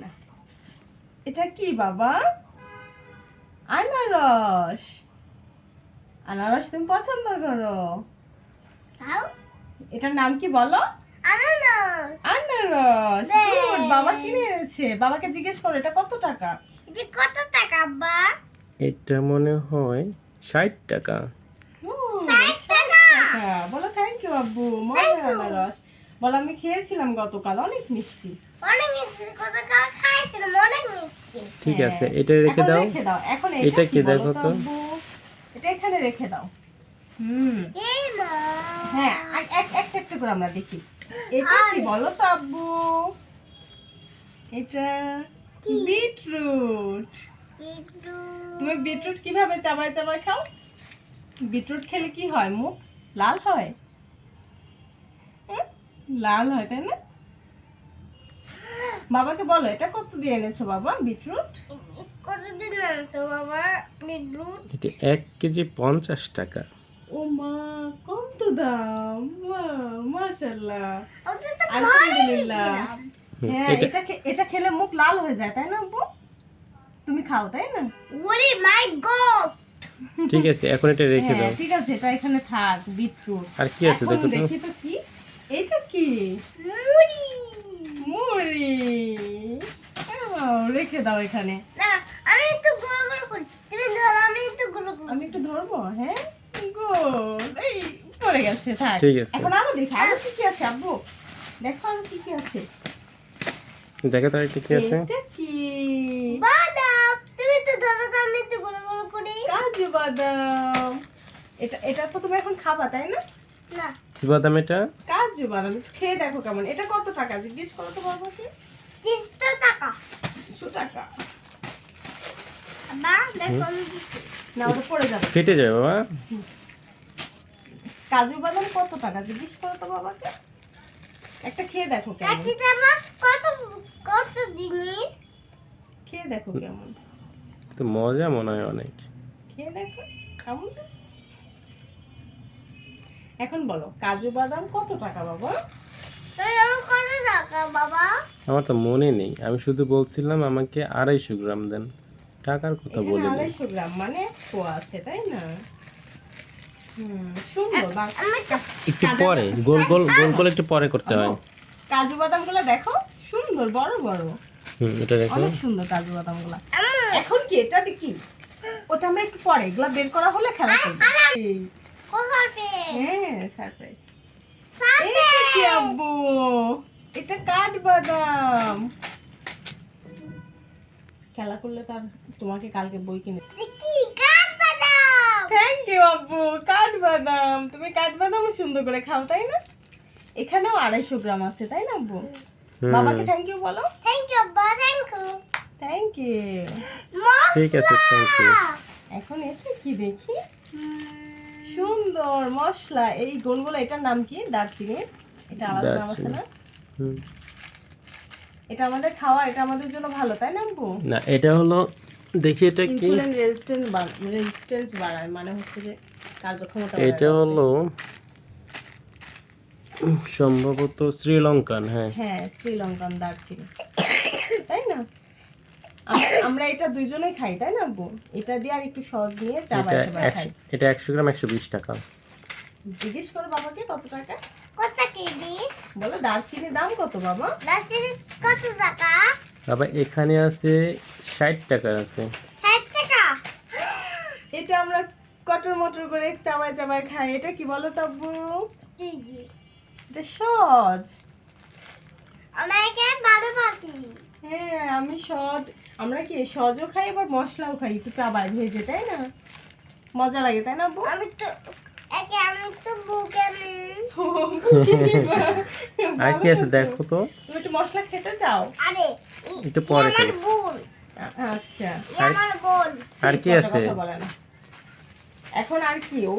না, এটা কি বাবা? আনারস। আনারস তুমি পছন্দ করো? এটার নাম কি বলো? আনারস। গুড, বাবা কিনে এনেছে। বাবাকে জিজ্ঞেস করো এটা কত টাকা? কত টাকা আব্বা? এটা মনে হয় 60 টাকা। 60 টাকা। বলো থ্যাংক ইউ আব্বু। মজার আনারস। বলো আমি খেয়েছিলাম গতকাল, অনেক মিষ্টি। অনেক মিষ্টি, গতকাল খাইছিলাম, অনেক মিষ্টি। ঠিক আছে, এটা রেখে দাও। এখন এটা কি বলো দেখো তো? আব্বু? এটা এখানে রেখে দাও। এই মা। হ্যাঁ, একটা করে আমরা দেখি। এটা কি বলো তো আব্বু? এটা বিটরুট। তুমি বিটরুট কিভাবে চাবায় চাবায় খাও? বিটরুট খেলে কি হয়? মুখ লাল হয়? লাল হয়, তাই না? বাবাকে বলো এটা কত দিয়ে এনেছো বাবা বিটরুট? কতদিন আনছো বাবা বিটরুট? এটা 1 কেজি 50 টাকা। ও মা, কম তো দাম। মাশাআল্লাহ, আমি তো আলহামদুলিল্লাহ। হ্যাঁ, এটা এটা খেলে মুখ লাল হয়ে যায়, তাই না আব্বু? তুমি খাও, তাই না? ওরে মাই গড। ঠিক আছে, এখন এটা রেখে দাও। ঠিক আছে, এটা এখানে থাক বিটরুট। আর কি আছে দেখো তো? দেখি তো কি এটা কি? মুড়ি। মুড়ি। রেখে দাও এখানে। না, আমি একটু গোল গোল করি, তুমি ধরো, আমি একটু গোল গোল। আমি একটু ধরবো। হ্যাঁ, গুড। এই পড়ে গেছে, থাক। ঠিক আছে। এখন আরো দেখি আরো কি কি আছে আব্বু। দেখো আরো কি কি আছে। দেখো তো এটা কি আছে? এটা কি? বাদাম। তুমি তো ধরো, তো আমি একটু গোল গোল করি। কাজু বাদাম। এটা তো তুমি এখন খাবা, তাই না? না, কি বাদাম এটা? কাজু বাদাম। একটু খেয়ে দেখো কেমন। এটা কত টাকা জিজ্ঞেস করো তো বাবাকে। 300 টাকা। 100 টাকা। না, দেখো না, ওটা পড়ে যাবে। ফেটে যাবে বাবা। কাজু বাদাম কত টাকা জিজ্ঞেস করো তো বাবাকে। একটা খেয়ে দেখো কেমন। কাটি জামা কত কত জিনিস। খেয়ে দেখো কেমন। তো মজা মনে হয় অনেক। খেয়ে দেখো কেমন। এখন বলো কাজু বাদাম কত টাকা বাবা? এই আমার কত টাকা বাবা? আমার তো মনে নেই, আমি শুধু বলছিলাম আমাকে 250 গ্রাম দেন, টাকার কথা এখানে বলিনি। 250 গ্রাম মানে পোয়া আছে, তাই না? সুন্দর। একটু পরে গোল গোল গোল গোল একটু পরে করতে হয়। কাজু বাদাম গুলো দেখো, সুন্দর বড় বড়। এটা দেখো। অনেক সুন্দর কাজু বাদাম গুলা। এখন কি এটা কি? ওটা আমরা একটু পরে, এগুলা বের করা হলে খেলা করবো। কোথায় পে? হ্যাঁ, সারপ্রাইজ। এটা কি আব্বু? এটা কাঠবাদাম। খেলা করলে তার তোমাকে কালকে বই কিনে। কি কাঠবাদাম? থ্যাংক ইউ আব্বু। কাঠবাদাম, তুমি কাঠবাদাম সুন্দর করে খাও, তাই না? এখানেও 250 গ্রাম আছে, তাই না আব্বু? বাবাকে থ্যাংক ইউ বলো। থ্যাংক ইউ বাবা, থ্যাংক ইউ। Thank you. ঠিক আছে, থ্যাংক ইউ। এখন এটা কি দেখি? সুন্দর মশলা। এই গোলগোলা, এটার নাম কি? দারচিনি। এটা আলাদা নাম আছে না? এটা আমাদের খাওয়া, এটা আমাদের জন্য ভালো, তাই না আব্বু? না, এটা হলো, দেখি এটা কি। ইনসুলিন রেজিস্ট্যান্স বাড়ায়, মানে হচ্ছে যে কার্যক্ষমতা বাড়ায়। এটা হলো সম্ভবত শ্রীলঙ্কান। হ্যাঁ হ্যাঁ, শ্রীলঙ্কান দারচিনি, তাই না? আমরা এটা দুইজনেই খাই, তাই না আব্বু? এটা দিয়ে আর একটু সস নিয়ে চাবায় চাবায় খাই। এটা 100 গ্রাম 120 টাকা। জিজ্ঞেস করো বাবাকে কত টাকা। কত কেজি? বলো দারচিনির দাম কত বাবা? দারচিনি কত টাকা? বাবা এখানে আছে 60 টাকা আছে। 60 টাকা। এটা আমরা কটর মটর করে চাবায় চাবায় খাই। এটা কি বলো তো আব্বু? কেজি। এটা সজ। আমাকে 12 পাতি। হ্যাঁ, আমি সজ। আমরা কি সজও খাই, আবার মশলাও খাই, একটু চাবায় ভেজে, তাই না? মজা লাগে, তাই না আব্বু? আমি তো বুকে নেই। আর কি আছে দেখো তো। তুমি একটু মশলা খেতে চাও? আরে একটু পরে আমার খাই। বোন। আচ্ছা। আমার বোন। আর কি আছে? কথা বলে না। এখন আর কি? ও